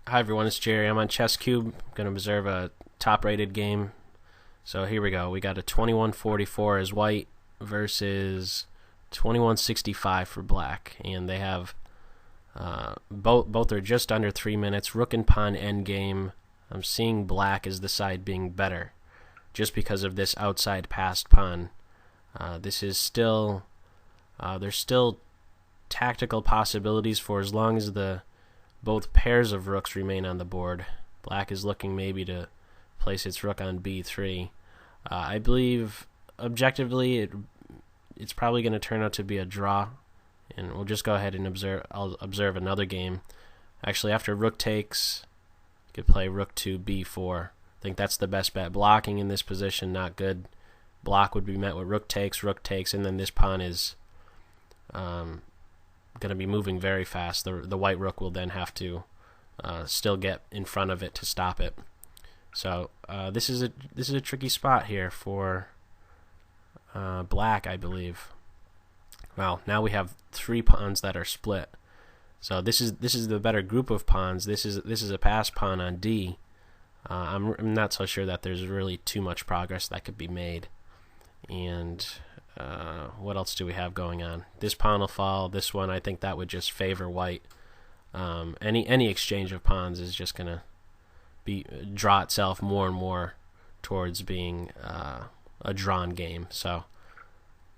Hi everyone, it's Jerry. I'm on ChessCube. I'm going to observe a top-rated game. So here we go. We got a 2144 as white versus 2165 for black, and they have both are just under 3 minutes. Rook and pawn endgame. I'm seeing black as the side being better, just because of this outside passed pawn. This is still there's still tactical possibilities for as long as both pairs of rooks remain on the board. Black is looking maybe to place its rook on b3. I believe objectively it's probably going to turn out to be a draw, and we'll just go ahead and I'll observe another game. Actually, after rook takes, you could play rook to b4. I think that's the best bet. Blocking in this position, not good. Block would be met with rook takes, and then this pawn is going to be moving very fast. The white rook will then have to still get in front of it to stop it. So this is a tricky spot here for black, I believe. Well, now we have 3 pawns that are split. So this is the better group of pawns. This is a passed pawn on d. I'm not so sure that there's really too much progress that could be made. And what else do we have going on? This pawn will fall. This one, I think that would just favor white. Any exchange of pawns is just gonna draw itself more and more towards being a drawn game. So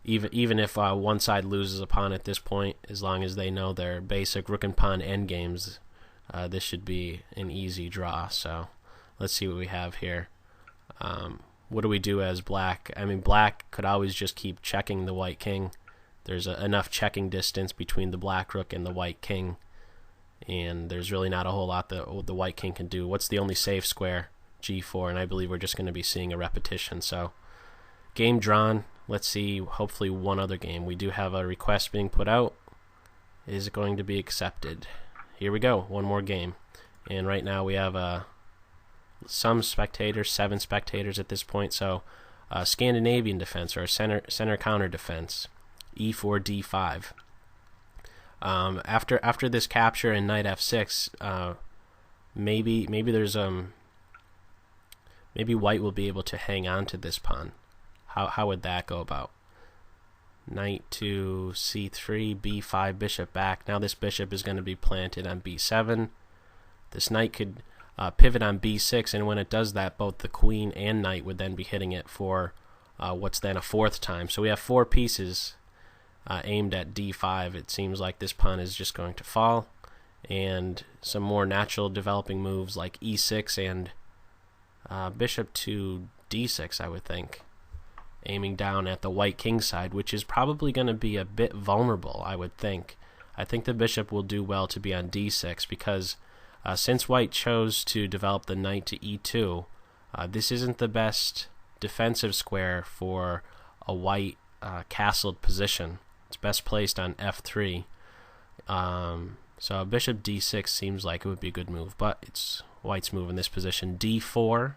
even if one side loses a pawn at this point, as long as they know their basic rook and pawn endgames, this should be an easy draw. So let's see what we have here. What do we do as black? I mean, black could always just keep checking the white king. There's enough checking distance between the black rook and the white king, and there's really not a whole lot that the white king can do. What's the only safe square? G4, and I believe we're just going to be seeing a repetition. So game drawn. Let's see, hopefully one other game. We do have a request being put out. Is it going to be accepted? Here we go, one more game. And right now we have some spectators, 7 spectators at this point. So Scandinavian defense, or a center counter defense, e4 d5. After this capture and knight f6, maybe there's maybe white will be able to hang on to this pawn. How would that go about? Knight to c3, b5, bishop back. Now this bishop is going to be planted on b7. This knight could pivot on b6, and when it does that, both the queen and knight would then be hitting it for what's then a 4th time. So we have 4 pieces aimed at d5. It seems like this pawn is just going to fall, and some more natural developing moves like e6 and bishop to d6, I would think, aiming down at the white king side, which is probably going to be a bit vulnerable, I would think. I think the bishop will do well to be on d6 because since white chose to develop the knight to e2, this isn't the best defensive square for a white castled position. It's best placed on f3. So bishop d6 seems like it would be a good move, but it's white's move in this position. d4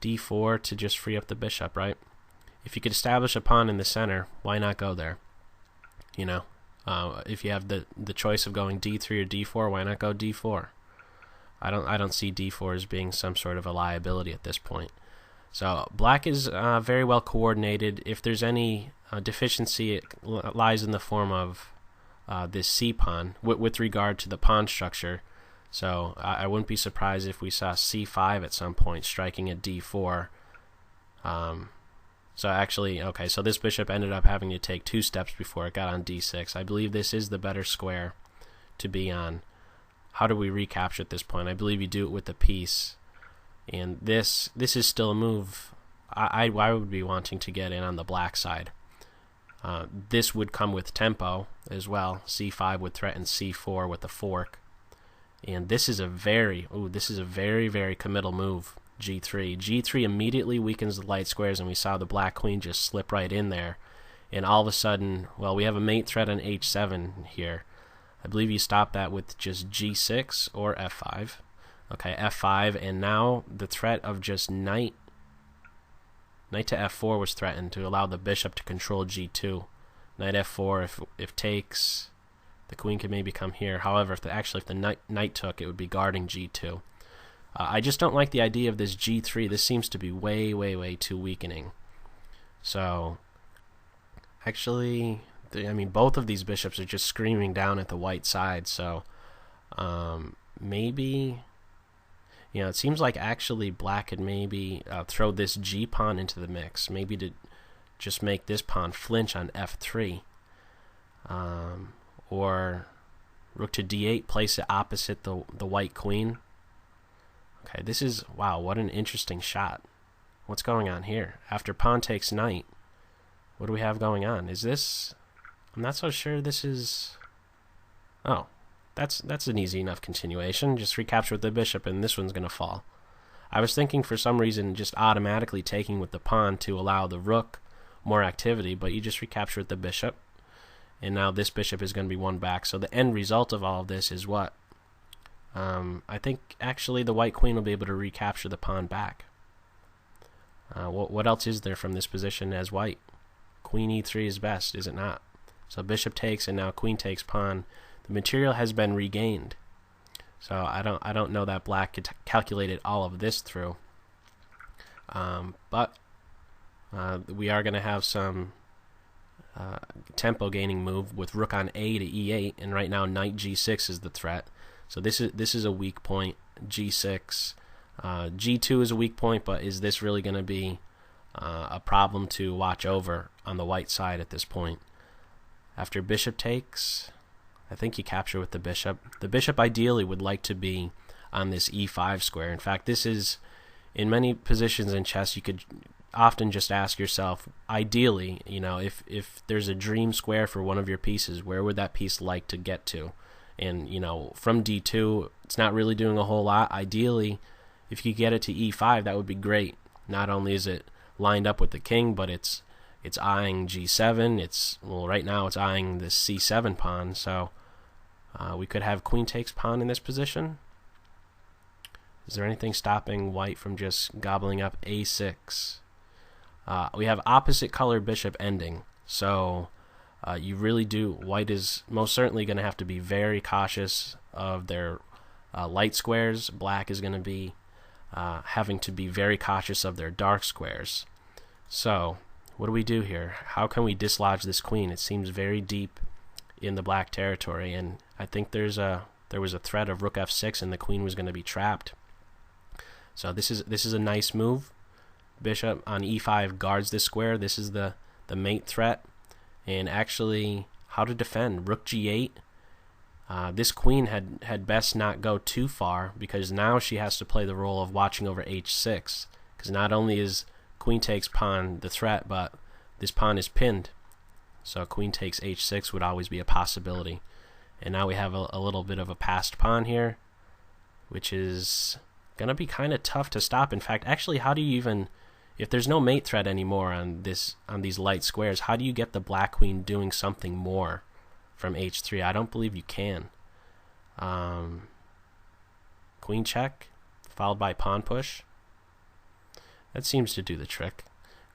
to just free up the bishop, right? If you could establish a pawn in the center, why not go there? You know, if you have the choice of going d3 or d4, why not go d4? I don't see d4 as being some sort of a liability at this point. So black is very well coordinated. If there's any deficiency, it lies in the form of this c pawn with regard to the pawn structure. So I wouldn't be surprised if we saw c5 at some point striking at d4. So actually, okay, so this bishop ended up having to take 2 steps before it got on d6. I believe this is the better square to be on. How do we recapture at this point? I believe you do it with the piece. And this is still a move I would be wanting to get in on the black side. This would come with tempo as well. c5 would threaten c4 with a fork. And this is a very, very committal move. G3. G3 immediately weakens the light squares, and we saw the black queen just slip right in there. And all of a sudden, well, we have a mate threat on h7 here. I believe you stop that with just g6 or f5. Okay, f5, and now the threat of just knight to f4 was threatened to allow the bishop to control g2. Knight f4, if takes, The queen could maybe come here. However, if the knight took, it would be guarding g2. I just don't like the idea of this g3. This seems to be way, way, way too weakening. So, actually, I mean, both of these bishops are just screaming down at the white side. So, maybe, you know, it seems like actually black could maybe throw this g pawn into the mix. Maybe to just make this pawn flinch on f3. Or rook to d8, place it opposite the white queen. Okay, this is, wow, what an interesting shot. What's going on here? After pawn takes knight, what do we have going on? Is this, I'm not so sure this is, oh, that's an easy enough continuation. Just recapture with the bishop and this one's going to fall. I was thinking for some reason just automatically taking with the pawn to allow the rook more activity, but you just recapture with the bishop. And now this bishop is going to be won back. So the end result of all of this is what? I think actually the white queen will be able to recapture the pawn back. What else is there from this position as white? Queen e3 is best, is it not? So bishop takes and now queen takes pawn. The material has been regained. So I don't know that black could calculate all of this through. But we are going to have some tempo gaining move with rook on a to e8, and right now knight g6 is the threat. So this is a weak point. G6, g2 is a weak point, but is this really going to be a problem to watch over on the white side at this point? After bishop takes, I think you capture with the bishop. The bishop ideally would like to be on this e5 square. In fact, this is, in many positions in chess, you could often just ask yourself, ideally, you know, if there's a dream square for one of your pieces, where would that piece like to get to? And, you know, from d2, it's not really doing a whole lot. Ideally, if you get it to e5, that would be great. Not only is it lined up with the king, but it's eyeing g7. Well, right now it's eyeing this c7 pawn. So we could have queen takes pawn in this position. Is there anything stopping white from just gobbling up a6? We have opposite colored bishop ending. So you really do, white is most certainly going to have to be very cautious of their light squares. Black is going to be having to be very cautious of their dark squares. So what do we do here? How can we dislodge this queen? It seems very deep in the black territory, and I think there was a threat of rook f6 and the queen was going to be trapped. So this is a nice move. Bishop on e5 guards this square. This is the mate threat. And actually, how to defend? Rook g8. This queen had best not go too far, because now she has to play the role of watching over h6. Because not only is queen takes pawn the threat, but this pawn is pinned. So queen takes h6 would always be a possibility. And now we have a little bit of a passed pawn here, which is going to be kind of tough to stop. In fact, actually, how do you even, if there's no mate threat anymore on these light squares, how do you get the black queen doing something more from h3? I don't believe you can. Queen check, followed by pawn push. That seems to do the trick.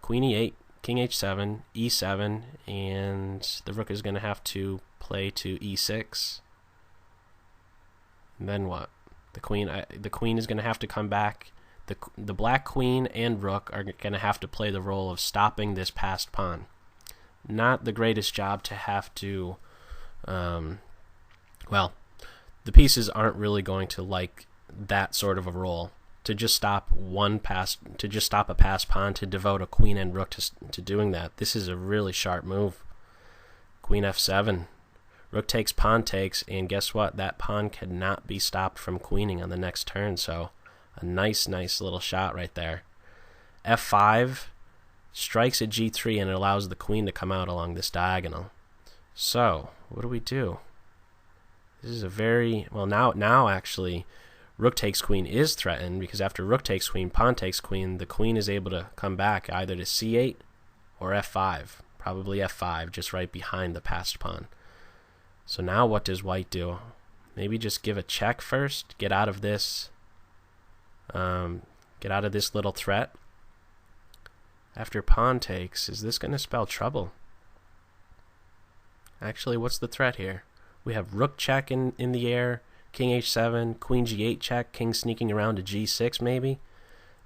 Queen e8, king h7, e7, and the rook is going to have to play to e6. And then what? The queen is going to have to come back. The black queen and rook are going to have to play the role of stopping this passed pawn. Not the greatest job to have to, well, the pieces aren't really going to like that sort of a role. To just stop a passed pawn, to devote a queen and rook to doing that. This is a really sharp move. Queen f7. Rook takes, pawn takes, and guess what? That pawn cannot be stopped from queening on the next turn, so a nice little shot right there. f5 strikes at g3, and it allows the queen to come out along this diagonal. So, what do we do? This is a very, well, now actually, rook takes queen is threatened, because after rook takes queen, pawn takes queen, the queen is able to come back either to c8 or f5. Probably f5, just right behind the passed pawn. So now what does white do? Maybe just give a check first, get out of this little threat. After pawn takes, is this going to spell trouble? Actually, what's the threat here? We have rook check in the air, king h7, queen g8 check, king sneaking around to g6 maybe.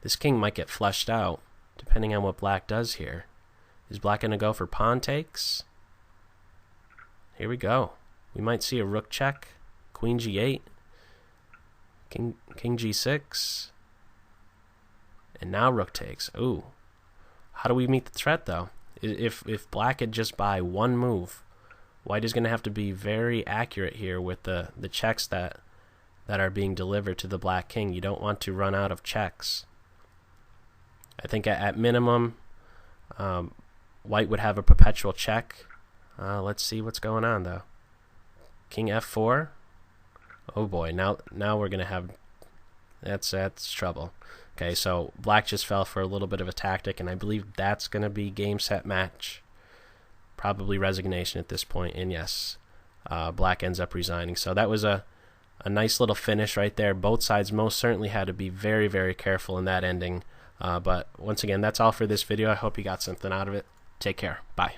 This king might get flushed out, depending on what black does here. Is black going to go for pawn takes? Here we go. We might see a rook check, queen g8, king g6, and now rook takes. Ooh. How do we meet the threat, though? If black had just by one move, white is going to have to be very accurate here with the checks that are being delivered to the black king. You don't want to run out of checks. I think at minimum, white would have a perpetual check. Let's see what's going on, though. King f4. Oh boy, now we're going to have... That's trouble. Okay, so black just fell for a little bit of a tactic, and I believe that's going to be game, set, match. Probably resignation at this point, and yes, black ends up resigning. So that was a nice little finish right there. Both sides most certainly had to be very, very careful in that ending. But once again, that's all for this video. I hope you got something out of it. Take care. Bye.